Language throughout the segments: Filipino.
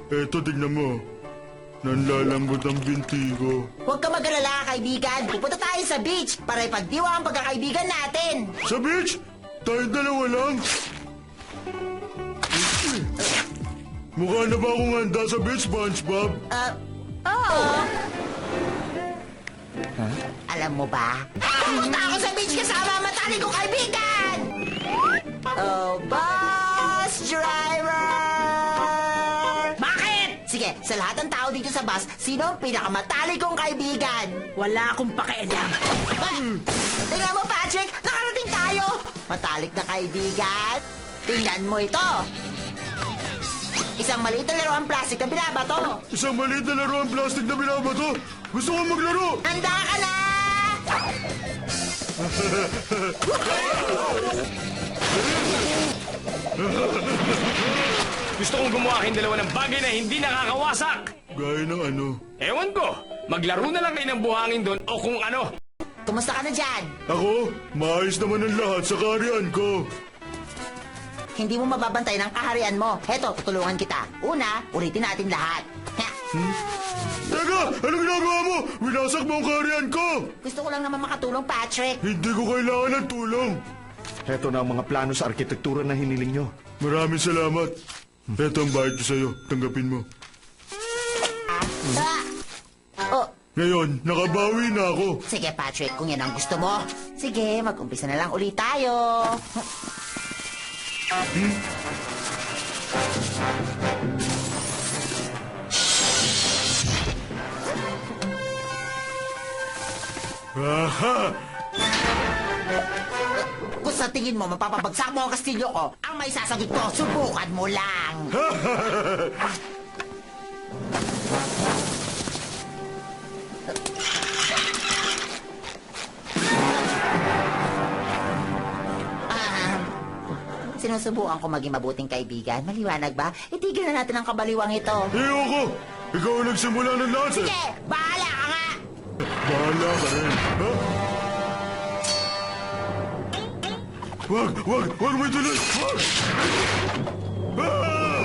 Eto, tignan mo. Nanlalambot ang binti ko. Huwag ka mag-alala, kaibigan. Pupunta tayo sa beach para ipagdiwa ang pagkakaibigan natin. Sa beach? Tayo dalawa lang? Mukha na ba akong handa sa beach, SpongeBob? Oo. Alam mo ba? Pupunta ako sa beach kasama ang matalik kong kaibigan! Oh, bus driver! Bakit? Sige, sa lahat ng tao dito sa bus, sino ang pinakamatalik kong kaibigan? Wala akong pakialam. Tingnan mo, Patrick! Nakarating tayo! Matalik na kaibigan? Tingnan mo ito! Isang maliit na laruang plastic na binabato. Isang maliit na laruan plastic na binabato. Gusto ko maglaro. Handa ka na! Gusto kong gumawa kayong dalawa ng bagay na hindi nakakawasak. Gaya ng ano? Ewan ko, maglaro na lang kayo ng buhangin doon o kung ano. Kumusta ka na dyan? Ako, maayos naman ang lahat sa kaharian ko. Hindi mo mababantay ng kaharian mo. Heto, tutulungan kita. Una, ulitin natin lahat. Ha? Teka! Anong ginagawa mo? Winasak mo ang kaharian ko! Gusto ko lang naman makatulong, Patrick. Hindi ko kailangan ng tulong. Heto na ang mga plano sa arkitektura na hiniling nyo. Maraming salamat. Ito ang bayad ko sa'yo. Tanggapin mo. Ah! Oh, Ngayon, nakabawi na ako. sige, Patrick, kung yan ang gusto mo. Sige, mag-umpisa na lang ulit tayo. Aha! Kung sa tingin mo mapapabagsak mo ang kastilyo ko, ang may sasagot ko, subukan mo lang. Sinusubukan ko maging mabuting kaibigan. Maliwanag ba? Itigil na natin ang kabaliwang ito. Ayoko! Ikaw ang nagsimula ng lahat eh. Sige, bahala ka nga! Bahala ka rin. Ha? Wag mo ituloy! Wag! Ah!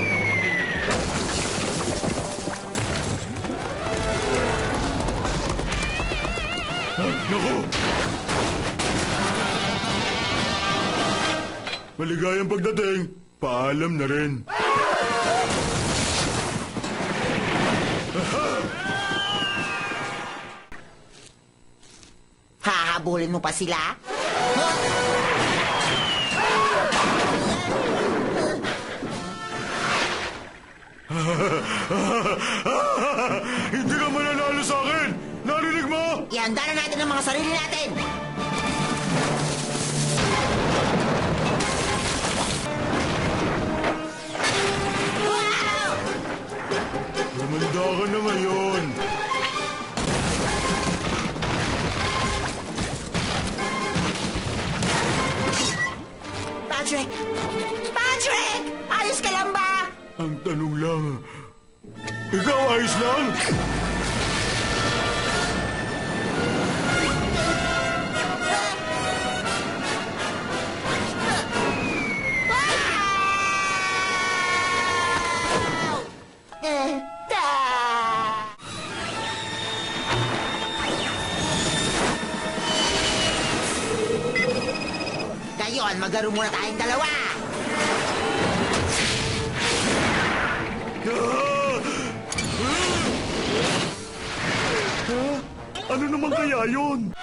Naku! Maligayang pagdating, paalam na rin. Hahabulin mo pa sila? Hindi ka mananalo sa akin! Narinig mo? Ihanda na natin ang mga sarili natin! Wow! Lumanda ka na ngayon. Patrick! Patrick! Ayos ka lang ba? Ang tanong lang, ikaw ayos lang? Ta! Ngayon, maglaro muna tayong dalawa! Ano naman kaya yun?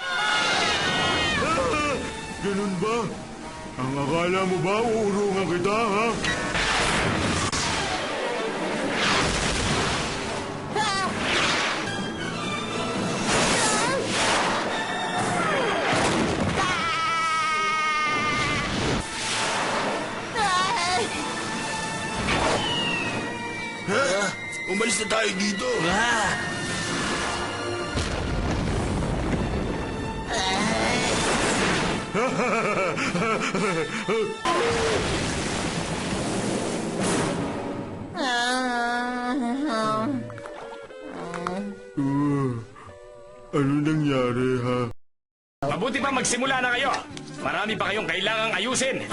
Ganun ba? Ang akala mo ba uurungan kita, ha? Umalis na tayo dito. Ano nangyari, ha? Mabuti pa magsimula na kayo. Marami pa kayong kailangang ayusin.